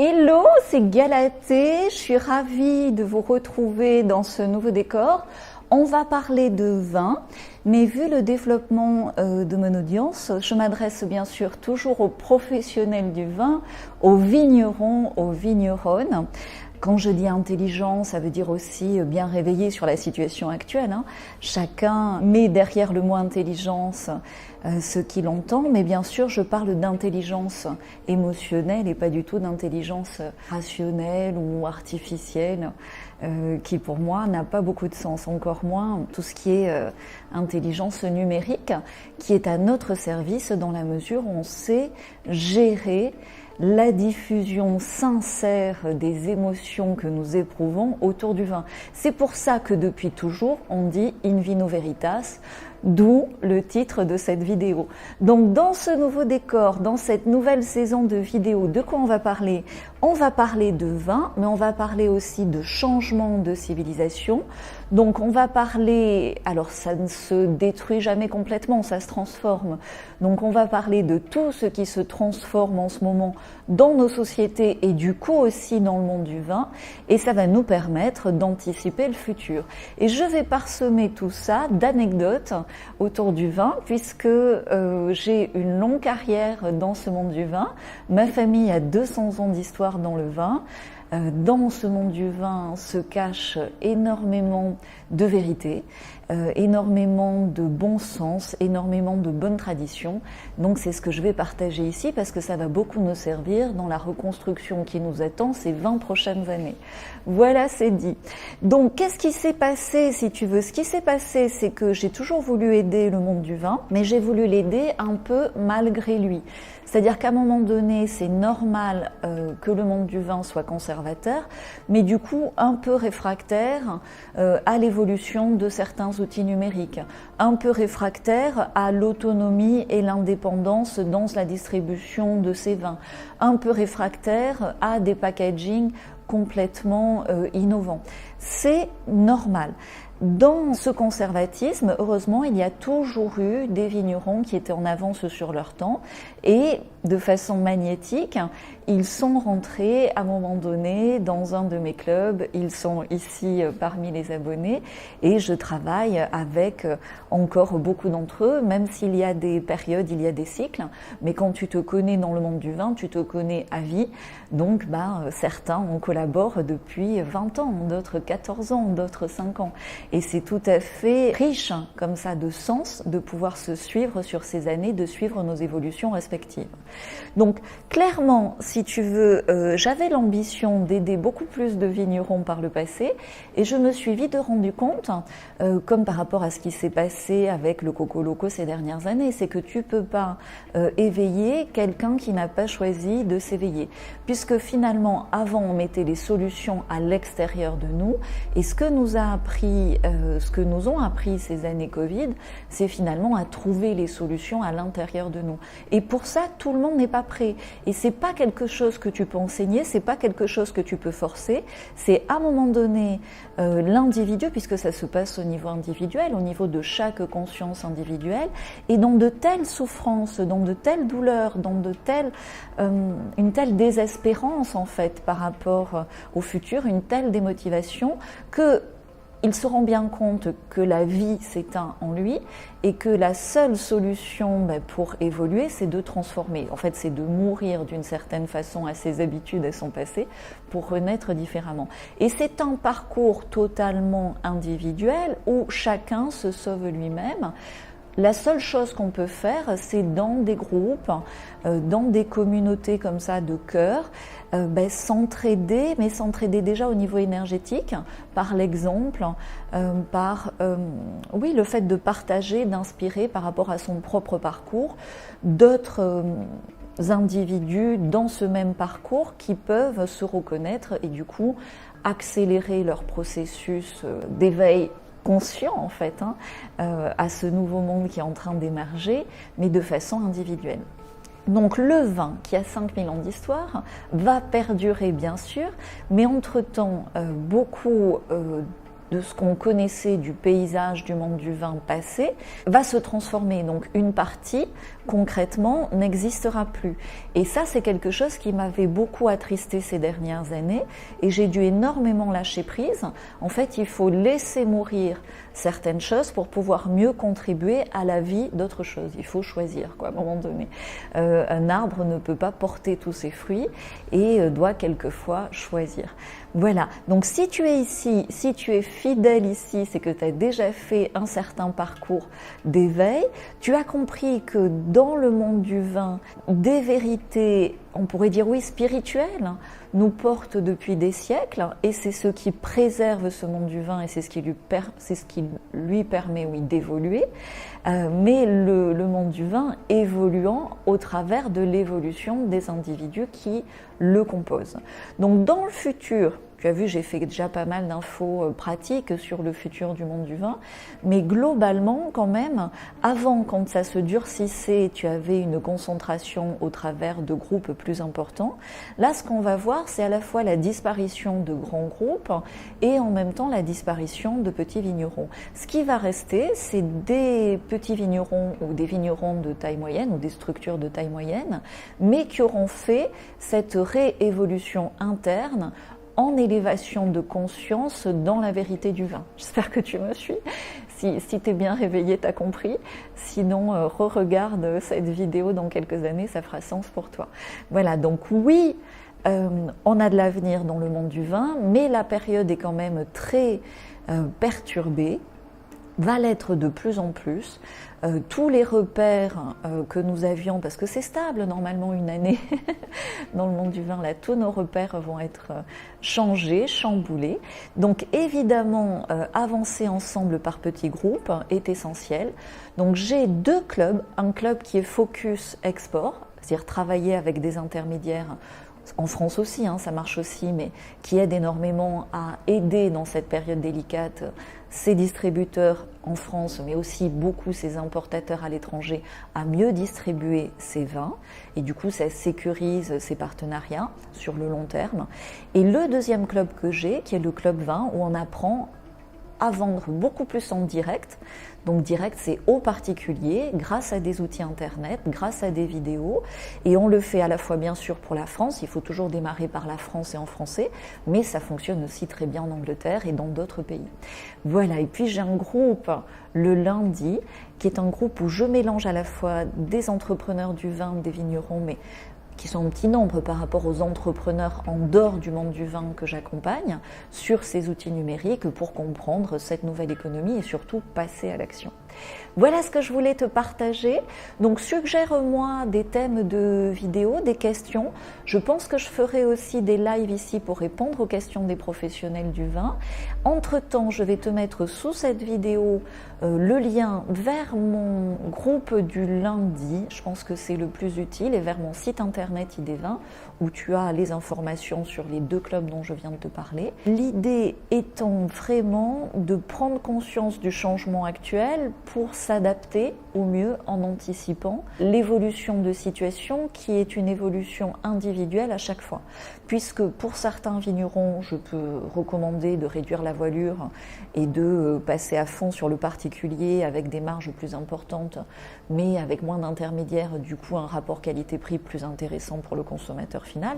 Hello, c'est Galatée, je suis ravie de vous retrouver dans ce nouveau décor. On va parler de vin, mais vu le développement de mon audience, je m'adresse bien sûr toujours aux professionnels du vin, aux vignerons, aux vigneronnes. Quand je dis intelligent, ça veut dire aussi bien réveillé sur la situation actuelle. Chacun met derrière le mot intelligence ce qu'il entend, mais bien sûr je parle d'intelligence émotionnelle et pas du tout d'intelligence rationnelle ou artificielle qui pour moi n'a pas beaucoup de sens, encore moins tout ce qui est intelligence numérique qui est à notre service dans la mesure où on sait gérer la diffusion sincère des émotions que nous éprouvons autour du vin. C'est pour ça que depuis toujours, on dit « in vino veritas », d'où le titre de cette vidéo. Donc dans ce nouveau décor, dans cette nouvelle saison de vidéos, de quoi on va parler? On va parler de vin, mais on va parler aussi de changement de civilisation. Donc on va parler, alors ça ne se détruit jamais complètement, ça se transforme. Donc on va parler de tout ce qui se transforme en ce moment dans nos sociétés et du coup aussi dans le monde du vin. Et ça va nous permettre d'anticiper le futur. Et je vais parsemer tout ça d'anecdotes autour du vin, puisque j'ai une longue carrière dans ce monde du vin. Ma famille a 200 ans d'histoire dans le vin. Dans ce monde du vin se cache énormément de vérité, énormément de bon sens, énormément de bonnes traditions. Donc c'est ce que je vais partager ici parce que ça va beaucoup nous servir dans la reconstruction qui nous attend ces 20 prochaines années. Voilà, c'est dit. Donc qu'est-ce qui s'est passé, si tu veux? Ce qui s'est passé, c'est que j'ai toujours voulu aider le monde du vin, mais j'ai voulu l'aider un peu malgré lui. C'est-à-dire qu'à un moment donné, c'est normal que le monde du vin soit conservateur, mais du coup un peu réfractaire à l'évolution de certains outils numériques, un peu réfractaire à l'autonomie et l'indépendance dans la distribution de ces vins, un peu réfractaire à des packaging complètement innovants. C'est normal. Dans ce conservatisme, heureusement, il y a toujours eu des vignerons qui étaient en avance sur leur temps et de façon magnétique, ils sont rentrés à un moment donné dans un de mes clubs, ils sont ici parmi les abonnés et je travaille avec encore beaucoup d'entre eux, même s'il y a des périodes, il y a des cycles, mais quand tu te connais dans le monde du vin, tu te connais à vie, donc certains on collabore depuis 20 ans, d'autres 14 ans, d'autres 5 ans. Et c'est tout à fait riche, comme ça, de sens, de pouvoir se suivre sur ces années, de suivre nos évolutions respectives. Donc, clairement, si tu veux, j'avais l'ambition d'aider beaucoup plus de vignerons par le passé, et je me suis vite rendu compte, comme par rapport à ce qui s'est passé avec le Coco Loco ces dernières années, c'est que tu peux pas éveiller quelqu'un qui n'a pas choisi de s'éveiller. Puisque finalement, avant, on mettait les solutions à l'extérieur de nous, et ce que nous a appris ce que nous ont appris ces années Covid, c'est finalement à trouver les solutions à l'intérieur de nous. Et pour ça, tout le monde n'est pas prêt. Et c'est pas quelque chose que tu peux enseigner, c'est pas quelque chose que tu peux forcer. C'est à un moment donné l'individu, puisque ça se passe au niveau individuel, au niveau de chaque conscience individuelle, et dans de telles souffrances, dans de telles douleurs, dans de telles, une telle désespérance en fait par rapport au futur, une telle démotivation que il se rend bien compte que la vie s'éteint en lui et que la seule solution pour évoluer, c'est de transformer. En fait, c'est de mourir d'une certaine façon à ses habitudes, à son passé, pour renaître différemment. Et c'est un parcours totalement individuel où chacun se sauve lui-même. La seule chose qu'on peut faire, c'est dans des groupes, dans des communautés comme ça de cœur, s'entraider, mais s'entraider déjà au niveau énergétique, par l'exemple, par le fait de partager, d'inspirer par rapport à son propre parcours, d'autres individus dans ce même parcours qui peuvent se reconnaître et du coup accélérer leur processus d'éveil conscient en fait à ce nouveau monde qui est en train d'émerger, mais de façon individuelle. Donc le vin, qui a 5000 ans d'histoire, va perdurer bien sûr, mais entre-temps, beaucoup de ce qu'on connaissait du paysage du monde du vin passé va se transformer. Donc une partie, concrètement, n'existera plus. Et ça, c'est quelque chose qui m'avait beaucoup attristé ces dernières années et j'ai dû énormément lâcher prise. En fait, il faut laisser mourir certaines choses pour pouvoir mieux contribuer à la vie d'autres choses. Il faut choisir, quoi, à un moment donné. Un arbre ne peut pas porter tous ses fruits et doit quelquefois choisir. Voilà, donc si tu es ici, si tu es fidèle ici, c'est que tu as déjà fait un certain parcours d'éveil, tu as compris que dans le monde du vin, des vérités, on pourrait dire oui, spirituelles, nous portent depuis des siècles et c'est ce qui préserve ce monde du vin et c'est ce qui lui permet oui, d'évoluer, mais le monde du vin évoluant au travers de l'évolution des individus qui le composent. Donc dans le futur, tu as vu, j'ai fait déjà pas mal d'infos pratiques sur le futur du monde du vin, mais globalement quand même, avant quand ça se durcissait, tu avais une concentration au travers de groupes plus importants. Là, ce qu'on va voir, c'est à la fois la disparition de grands groupes et en même temps la disparition de petits vignerons. Ce qui va rester, c'est des petits vignerons ou des vignerons de taille moyenne ou des structures de taille moyenne, mais qui auront fait cette réévolution interne en élévation de conscience dans la vérité du vin. J'espère que tu me suis. Si tu es bien réveillé, tu as compris. Sinon, re-regarde cette vidéo dans quelques années, ça fera sens pour toi. Voilà, donc oui, on a de l'avenir dans le monde du vin, mais la période est quand même très perturbée, va l'être de plus en plus. Tous les repères que nous avions, parce que c'est stable normalement une année dans le monde du vin, là tous nos repères vont être changés, chamboulés. Donc évidemment, avancer ensemble par petits groupes est essentiel. Donc j'ai deux clubs, un club qui est focus export, c'est-à-dire travailler avec des intermédiaires, en France aussi, hein, ça marche aussi, mais qui aide énormément à aider dans cette période délicate ces distributeurs en France, mais aussi beaucoup ces importateurs à l'étranger à mieux distribuer ces vins. Et du coup, ça sécurise ces partenariats sur le long terme. Et le deuxième club que j'ai, qui est le club vin, où on apprend à vendre beaucoup plus en direct. Donc direct, c'est aux particuliers, grâce à des outils internet, grâce à des vidéos. Et on le fait à la fois bien sûr pour la France, il faut toujours démarrer par la France et en français, mais ça fonctionne aussi très bien en Angleterre et dans d'autres pays. Voilà, et puis j'ai un groupe le lundi, qui est un groupe où je mélange à la fois des entrepreneurs du vin, des vignerons, mais qui sont en petit nombre par rapport aux entrepreneurs en dehors du monde du vin que j'accompagne sur ces outils numériques pour comprendre cette nouvelle économie et surtout passer à l'action. Voilà ce que je voulais te partager. Donc suggère-moi des thèmes de vidéos, des questions. Je pense que je ferai aussi des lives ici pour répondre aux questions des professionnels du vin. Entre-temps, je vais te mettre sous cette vidéo le lien vers mon groupe du lundi. Je pense que c'est le plus utile et vers mon site internet Idévin où tu as les informations sur les deux clubs dont je viens de te parler. L'idée étant vraiment de prendre conscience du changement actuel pour s'adapter au mieux en anticipant l'évolution de situation qui est une évolution individuelle à chaque fois. Puisque pour certains vignerons, je peux recommander de réduire la voilure et de passer à fond sur le particulier avec des marges plus importantes, mais avec moins d'intermédiaires, du coup un rapport qualité-prix plus intéressant pour le consommateur final.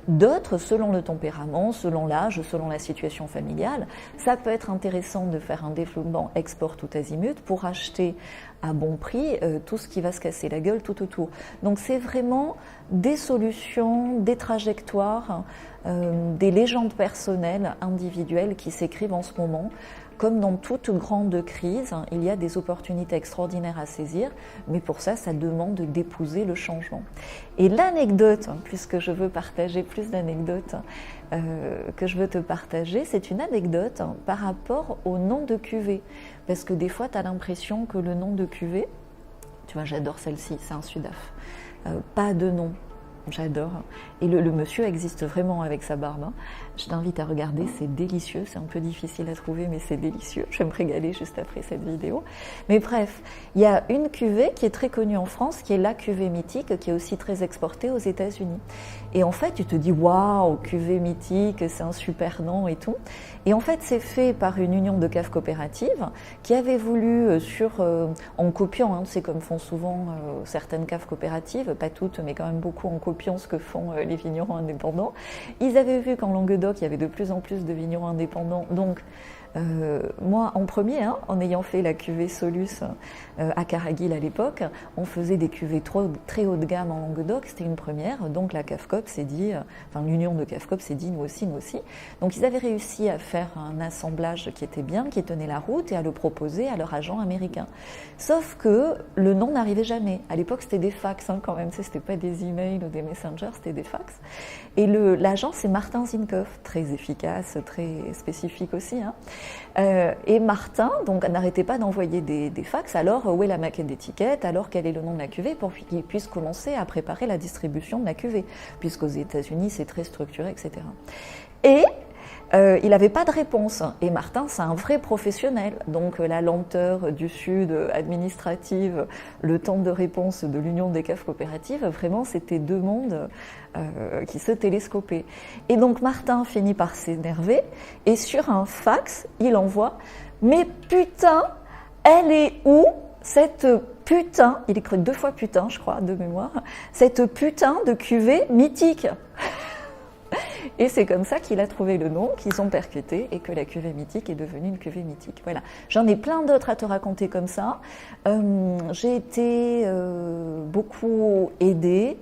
D'autres, selon le tempérament, selon l'âge, selon la situation familiale, ça peut être intéressant de faire un développement export tout azimut pour acheter à bon prix tout ce qui va se casser la gueule tout autour. Donc c'est vraiment des solutions, des trajectoires, des légendes personnelles, individuelles qui s'écrivent en ce moment. Comme dans toute grande crise, il y a des opportunités extraordinaires à saisir, mais pour ça, ça demande d'épouser le changement. Et l'anecdote, puisque je veux partager plus d'anecdotes que je veux te partager, c'est une anecdote par rapport au nom de cuvée. Parce que des fois, tu as l'impression que le nom de cuvée, tu vois, j'adore celle-ci, c'est un Sudaf, pas de nom. j'adore. Et le monsieur existe vraiment avec sa barbe. Hein. Je t'invite à regarder, c'est délicieux. C'est un peu difficile à trouver, mais c'est délicieux. Je vais me régaler juste après cette vidéo. Mais bref, il y a une cuvée qui est très connue en France, qui est la cuvée mythique, qui est aussi très exportée aux États-Unis. Et en fait, tu te dis, waouh, cuvée mythique, c'est un super nom et tout. Et en fait, c'est fait par une union de caves coopératives qui avait voulu, en copiant, hein, c'est comme font souvent certaines caves coopératives, pas toutes, mais quand même beaucoup en copiant ce que font les vignerons indépendants. Ils avaient vu qu'en Languedoc, il y avait de plus en plus de vignerons indépendants, donc moi en premier, hein, en ayant fait la cuvée Solus à Caraguil à l'époque, on faisait des cuvées très haut de gamme en Languedoc, c'était une première, donc la CAFCOP s'est dit, l'union de CAFCOP s'est dit nous aussi. Donc ils avaient réussi à faire un assemblage qui était bien, qui tenait la route et à le proposer à leur agent américain. Sauf que le nom n'arrivait jamais. À l'époque c'était des fax hein, quand même, c'était pas des emails ou des messengers, c'était des fax. Et l'agent c'est Martin Zinkoff, très efficace, très spécifique aussi. Hein. Et Martin, donc, n'arrêtait pas d'envoyer des fax. Alors, où est la maquette d'étiquette? Alors, quel est le nom de la cuvée? Pour qu'il puisse commencer à préparer la distribution de la cuvée, puisqu'aux États-Unis, c'est très structuré, etc. Et il n'avait pas de réponse. Et Martin, c'est un vrai professionnel. Donc, la lenteur du Sud administrative, le temps de réponse de l'Union des caves coopératives, vraiment, c'était deux mondes qui se télescopaient. Et donc, Martin finit par s'énerver et sur un fax, il envoie « Mais putain, elle est où cette putain », il écrit 2 fois putain, je crois, de mémoire, « cette putain de cuvée mythique ». Et c'est comme ça qu'il a trouvé le nom, qu'ils ont percuté et que la cuvée mythique est devenue une cuvée mythique. Voilà. J'en ai plein d'autres à te raconter comme ça. J'ai été beaucoup aidée,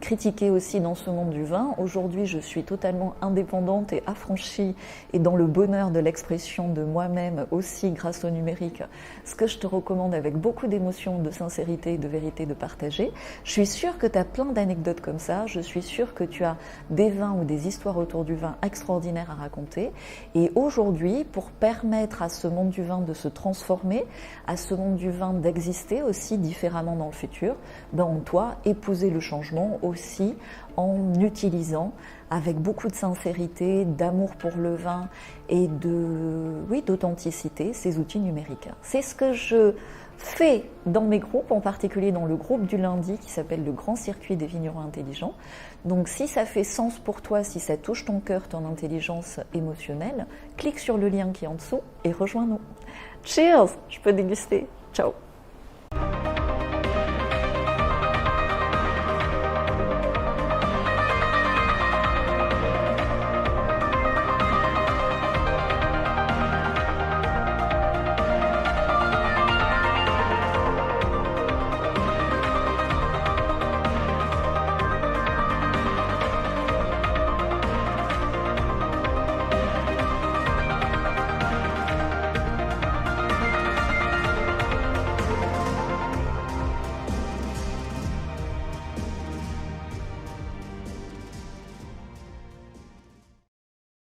critiquée aussi dans ce monde du vin. Aujourd'hui, je suis totalement indépendante et affranchie et dans le bonheur de l'expression de moi-même aussi grâce au numérique, ce que je te recommande avec beaucoup d'émotion, de sincérité et de vérité de partager. Je suis sûre que tu as plein d'anecdotes comme ça, je suis sûre que tu as des vins ou des histoires autour du vin extraordinaires à raconter. Et aujourd'hui, pour permettre à ce monde du vin de se transformer, à ce monde du vin d'exister aussi différemment dans le futur, ben on doit épouser le changement aussi en utilisant avec beaucoup de sincérité, d'amour pour le vin et d'authenticité ces outils numériques. C'est ce que je fais dans mes groupes, en particulier dans le groupe du lundi qui s'appelle le Grand Circuit des Vignerons Intelligents. Donc si ça fait sens pour toi, si ça touche ton cœur, ton intelligence émotionnelle, clique sur le lien qui est en dessous et rejoins-nous. Cheers, je peux déguster. Ciao.